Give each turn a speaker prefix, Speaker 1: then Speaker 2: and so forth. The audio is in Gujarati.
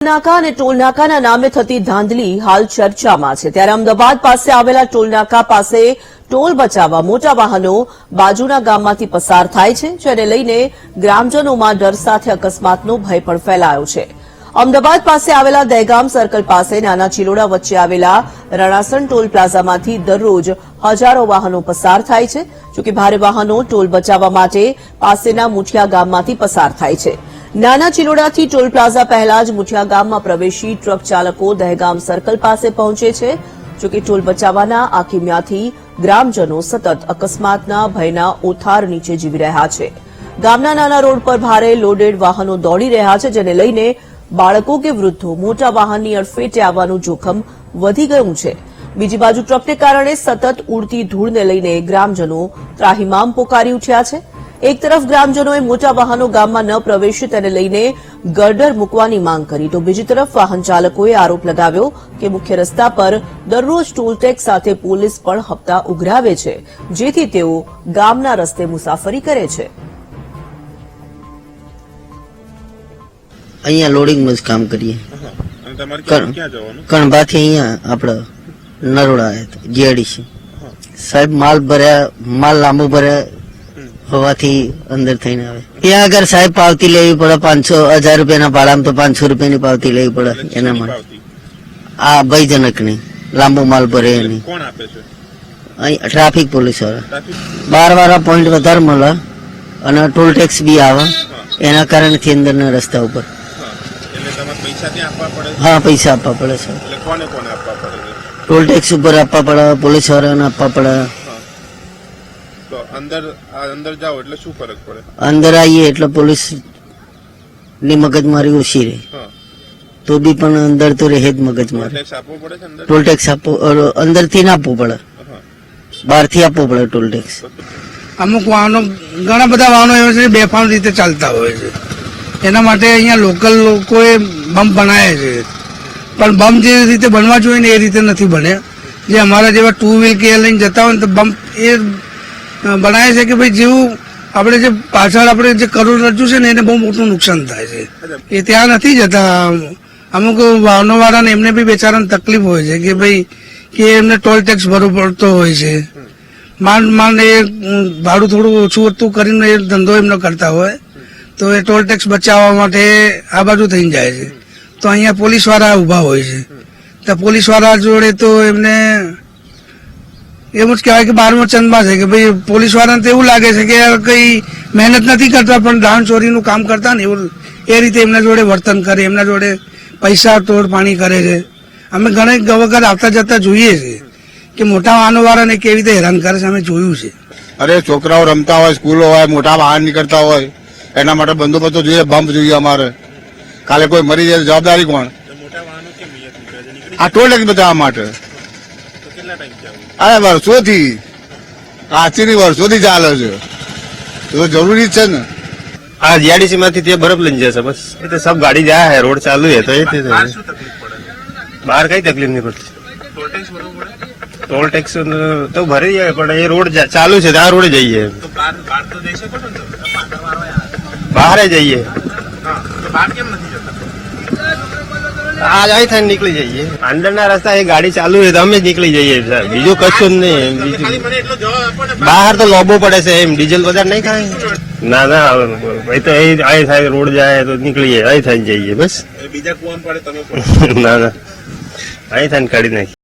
Speaker 1: નાકા અને ટોલનાકાના નામે થતી ધાંધલી હાલ ચર્ચામાં છે ત્યારે અમદાવાદ પાસે આવેલા ટોલનાકા પાસે ટોલ બચાવવા મોટા વાહનો બાજુના ગામમાંથી પસાર થાય છે જેને લઈને ગ્રામજનોમાં ડર સાથે અકસ્માતનો ભય પણ ફેલાયો છે। અમદાવાદ પાસે આવેલા દહેગામ સર્કલ પાસે નાના ચિલોડા વચ્ચે આવેલા રણાસણ ટોલ પ્લાઝામાંથી દરરોજ હજારો વાહનો પસાર થાય છે જોકે ભારે વાહનો ટોલ બચાવવા માટે પાસેના મુઠિયા ગામમાંથી પસાર થાય છે। નાના ચિલોડાથી ટોલ પ્લાઝા પહેલા જ મુઠિયા ગામમાં પ્રવેશી ટ્રક ચાલકો દહેગામ સર્કલ પાસે પહોંચે છે જોકે ટોલ બચાવવાના આ કિમિયાથી ગ્રામજનો સતત અકસ્માતના ભયના ઓથાર નીચે જીવી રહ્યા છે। ગામના નાના રોડ પર ભારે લોડેડ વાહનો દોડી રહ્યા છે જેને લઈને બાળકો કે વૃદ્ધો મોટા વાહનની અડફેટે આવવાનું જોખમ વધી ગયું છે। બીજી બાજુ ટ્રકને કારણે સતત ઉડતી ધૂળને લઈને ગ્રામજનો ત્રાહિમામ પોકારી ઉઠ્યા છે। એક તરફ ગ્રામજનોએ મોટા વાહનો ગામમાં ન પ્રવેશે તેને લઈને ગર્ડર મૂકવાની માંગ કરી તો બીજી તરફ વાહન ચાલકોએ આરોપ લગાવ્યો કે મુખ્ય રસ્તા પર દરરોજ ટોલ ટેક્સ સાથે પોલીસ પણ હપ્તા ઉઘરાવે છે જેથી તેઓ ગામના રસ્તે મુસાફરી કરે છે।
Speaker 2: અહીંયા લોડિંગમાં જ કામ કરીએ કણભાથી અહીંયા આપણે નરોડા જીઆઈડીસી સાહેબ માલ લાંબો ભર્યા હોવાથી અંદર થઈને આવે ત્યાં આગળ સાહેબ પાવતી લેવી પડે 500-1000 રૂપિયાના ભાડામાં તો 500 રૂપિયાની પાવતી લેવી પડે એના માટે આ ભયજનક નહીં લાંબો માલ ભરે એની અહીં ટ્રાફિક પોલીસ વાળા 12 વાળા પોઈન્ટ વધારે મળે અને ટોલ ટેક્સ બી આવે એના કારણથી અંદરના રસ્તા ઉપર હા પૈસા આપવા પડે સર ટોલ ટેક્સ ઉપર આપવા પડે પોલીસ વાળાને આપવા પડે।
Speaker 3: અંદર જાઓ એટલે શું ફરક પડે?
Speaker 2: અંદર આવીએ એટલે પોલીસ ની મગજમારી ઓછી રહે તો બી પણ અંદર તો રહે જ મગજમારી। ટોલ ટેક્સ આપવો અંદર થી ના આપવો પડે બહાર થી આપવો પડે ટોલ ટેક્સ।
Speaker 4: અમુક વાહનો ઘણા બધા વાહનો એવા છે બેફામ રીતે ચાલતા હોય છે એના માટે અહીંયા લોકલ લોકોએ બમ્પ બનાવ્યા છે પણ બમ્પ જે રીતે બનવા જોઈએ ને એ રીતે નથી બન્યા। જે અમારા જેવા 2 વ્હીલ કે લઈને જતા હોય ને તો બમ્પ એ બનાવે છે કે ભાઈ જેવું આપણે જે પાછળ આપણે જે કરોડરજ્જુ છે ને એને બહુ મોટું નુકસાન થાય છે એ ત્યાં નથી જતા। અમુક વાહનો વાળાને એમને બી બેચારાને તકલીફ હોય છે કે ભાઈ કે એમને ટોલ ટેક્સ ભરવો પડતો હોય છે માંડ એ ભાડું થોડું ઓછું વધતું કરીને એ ધંધો એમનો કરતા હોય તો એ ટોલ ટેક્સ બચાવવા માટે આ બાજુ થઈને જાય છે તો અહીંયા પોલીસ વાળા ઉભા હોય છે તો પોલીસ વાળા જોડે તો એમને એવું જ કહેવાય કે 12મો ચંદમાં છે કે ભાઈ પોલીસ વાળાને તો એવું લાગે છે કે કઈ મહેનત નથી કરતા પણ દાણ ચોરીનું કામ કરતા ને એવું એ રીતે એમના જોડે વર્તન કરે એમના જોડે પૈસા તોડ પાણી કરે છે। અમે ઘણી વખત આવતા જતા જોઈએ છે કે મોટા વાહનો વાળાને કેવી રીતે હેરાન કરે છે અમે જોયું છે।
Speaker 3: અરે છોકરાઓ રમતા હોય સ્કૂલો હોય મોટા બહાર નીકળતા હોય એના માટે બંદોબસ્ત જોઈએ બમ્પ જોઈએ અમારે કાલે કોઈ મરી જાય જવાબદારી કોણ? આ ટોલ ટેક્સ બચાવવા માટે અરે વર્ષોથી આચરી વર્ષોથી ચાલે છે તો જરૂરી જ છે ને।
Speaker 5: हाँ जीआईडीसी માંથી તે બરફ લઈને જશે બસ એ તો सब गाड़ी જાય है रोड चालू है तो ये बाहर कई तकलीफ नहीं पड़ती। टोल टैक्स तो भरे जाए पर ये रोड चालू है ત્યાં રોડ જઈએ બહાર જઈએ આ જાય થાય નીકળી જઈએ અંદરના રસ્તા એ ગાડી ચાલુ છે તો અમે જ નીકળી જઈએ બીજું કશું જ નહીં। બહાર તો લોબો પડે છે એમ ડીઝલ વધારે નહીં ખાય ના ના ભાઈ તો અહીં થાય રોડ જાય તો નીકળી જાય અહીં થાય જઈએ બસ બીજા કુવામાં પડે તમે ના ના અહીં થાય કાઢી નાખી।